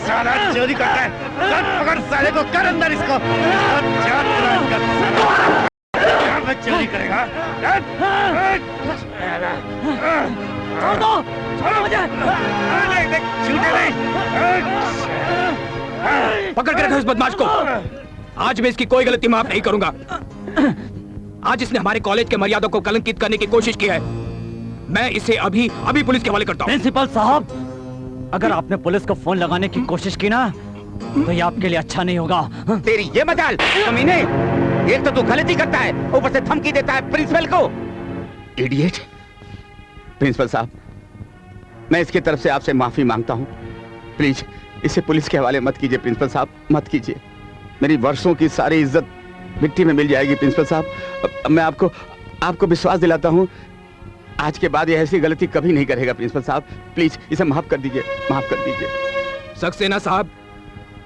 साला चोरी करता है। पकड़ साले को, कर अंदर इसको। चोरी करेगा। छोड़ दो, छोड़ो मुझे। छूटे नहीं। पकड़ के रखो इस बदमाश को। आज मैं इसकी कोई गलती माफ नहीं करूंगा। आज इसने हमारे कॉलेज के मर्यादा को कलंकित करने की कोशिश की है। मैं इसे अभी अभी पुलिस के हवाले करता हूं। प्रिंसिपल साहब, अगर आपने पुलिस को फोन लगाने की कोशिश की ना तो ये आपके लिए अच्छा नहीं होगा। तेरी ये मजाल कमीने। एक तो तू गलती करता है, ऊपर से धमकी देता है प्रिंसिपल को। इडियट। प्रिंसिपल साहब, मैं इसकी तरफ से आपसे माफी मांगता हूं। प्लीज इसे पुलिस के हवाले मत कीजिए प्रिंसिपल साहब, मत कीजिए। मेरी वर्षों की सारी इज्जत मिट्टी में मिल जाएगी प्रिंसिपल साहब। मैं आपको विश्वास दिलाता हूं, आज के बाद ये ऐसी गलती कभी नहीं करेगा प्रिंसिपल साहब। प्लीज इसे माफ कर दीजिए, माफ कर दीजिए। सक्सेना साहब,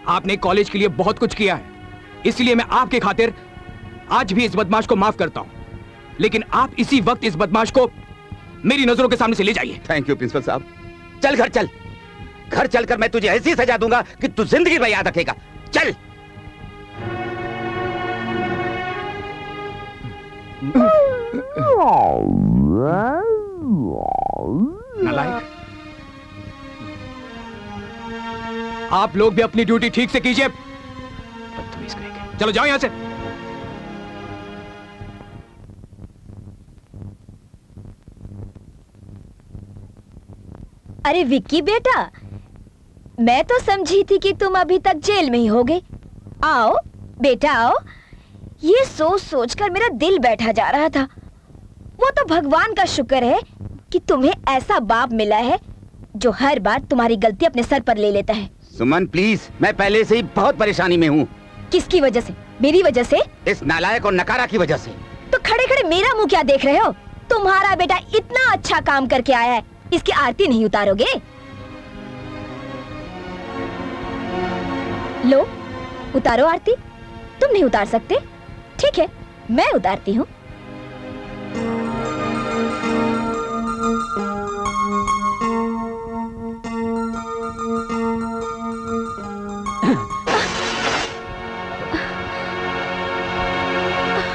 आपने कॉलेज के लिए बहुत कुछ किया है, इसलिए मैं आपके खातिर आज भी इस बदमाश को माफ करता हूं। लेकिन आप इसी वक्त इस बदमाश को मेरी नजरों के सामने से ले जाइए। थैंक यू प्रिंसिपल साहब। चल घर चल। घर चलकर मैं तुझे ऐसी सजा दूंगा कि तू जिंदगी भर याद रखेगा। चल। नालायक, आप लोग भी अपनी ड्यूटी ठीक से कीजिए। चलो जाओ यहां से। अरे विक्की बेटा, मैं तो समझी थी कि तुम अभी तक जेल में ही होगे। आओ बेटा आओ। ये सोच सोच कर मेरा दिल बैठा जा रहा था। वो तो भगवान का शुक्र है कि तुम्हें ऐसा बाप मिला है जो हर बार तुम्हारी गलती अपने सर पर ले लेता है। सुमन प्लीज, मैं पहले से ही बहुत परेशानी में हूँ। किसकी वजह से? मेरी वजह से? इस नालायक और नकारा की वजह से। तो खड़े खड़े मेरा मुंह क्या देख रहे हो? तुम्हारा बेटा इतना अच्छा काम करके आया है, इसकी आरती नहीं उतारोगे? लो उतारो आरती। तुम नहीं उतार सकते? ठीक है, मैं उतारती हूँ।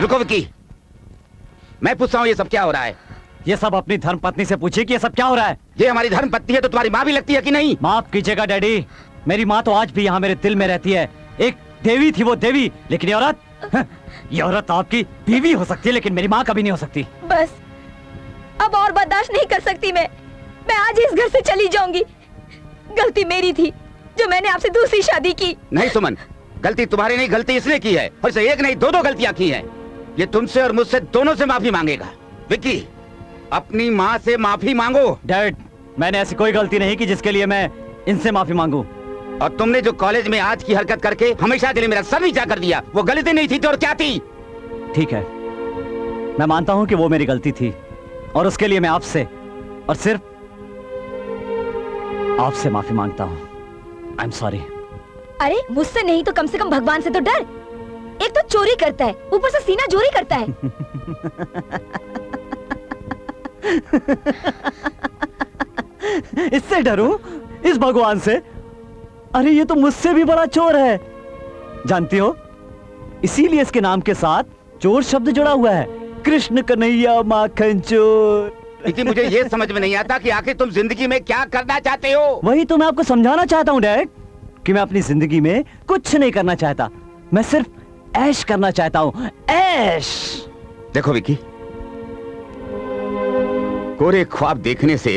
रुको विक्की, मैं पूछता हूँ ये सब क्या हो रहा है? ये सब अपनी धर्म पत्नी से पूछिए कि ये सब क्या हो रहा है। ये हमारी धर्म पत्नी है तो तुम्हारी माँ भी लगती है कि नहीं? माफ कीजिएगा डैडी, मेरी माँ तो आज भी यहाँ मेरे दिल में रहती है। एक देवी थी वो देवी, लेकिन ये औरत ये औरत आपकी बीवी हो सकती है लेकिन मेरी माँ कभी नहीं हो सकती। बस अब और बर्दाश्त नहीं कर सकती मैं आज इस घर से चली जाऊंगी। गलती मेरी थी जो मैंने आपसे दूसरी शादी की। नहीं सुमन, गलती तुम्हारी नहीं, गलती इसने की है। और इसे एक नहीं दो गलतियां की हैं। ये तुमसे और मुझसे दोनों से माफी मांगेगा। विक्की, अपनी माँ से माफी मांगो। डैड, मैंने ऐसी कोई गलती नहीं की जिसके लिए मैं इनसे माफी मांगू। और तुमने जो कॉलेज में आज की हरकत करके हमेशा के लिए मेरा सर नीचा कर दिया, वो गलती नहीं थी तो और क्या थी? ठीक है, मैं मानता हूँ कि वो मेरी गलती थी और उसके लिए मैं आपसे और सिर्फ आपसे माफी मांगता हूँ। I am sorry. अरे मुझसे नहीं तो कम से कम भगवान से तो डर। एक तो चोरी करता है, ऊपर से सीना चोरी करता है। इससे डरूं? इस भगवान से? अरे ये तो मुझसे भी बड़ा चोर है, जानती हो? इसीलिए इसके नाम के साथ चोर शब्द जुड़ा हुआ है। कृष्ण कन्हैया माखन चोर। लेकिन मुझे ये समझ में नहीं आता कि आखिर तुम जिंदगी में क्या करना चाहते हो? वही तो मैं आपको समझाना चाहता हूँ डैड, कि मैं अपनी जिंदगी में कुछ नहीं करना चाहता। मैं सिर्फ ऐश करना चाहता हूँ, ऐश। देखो विक्की, कोरे ख्वाब देखने से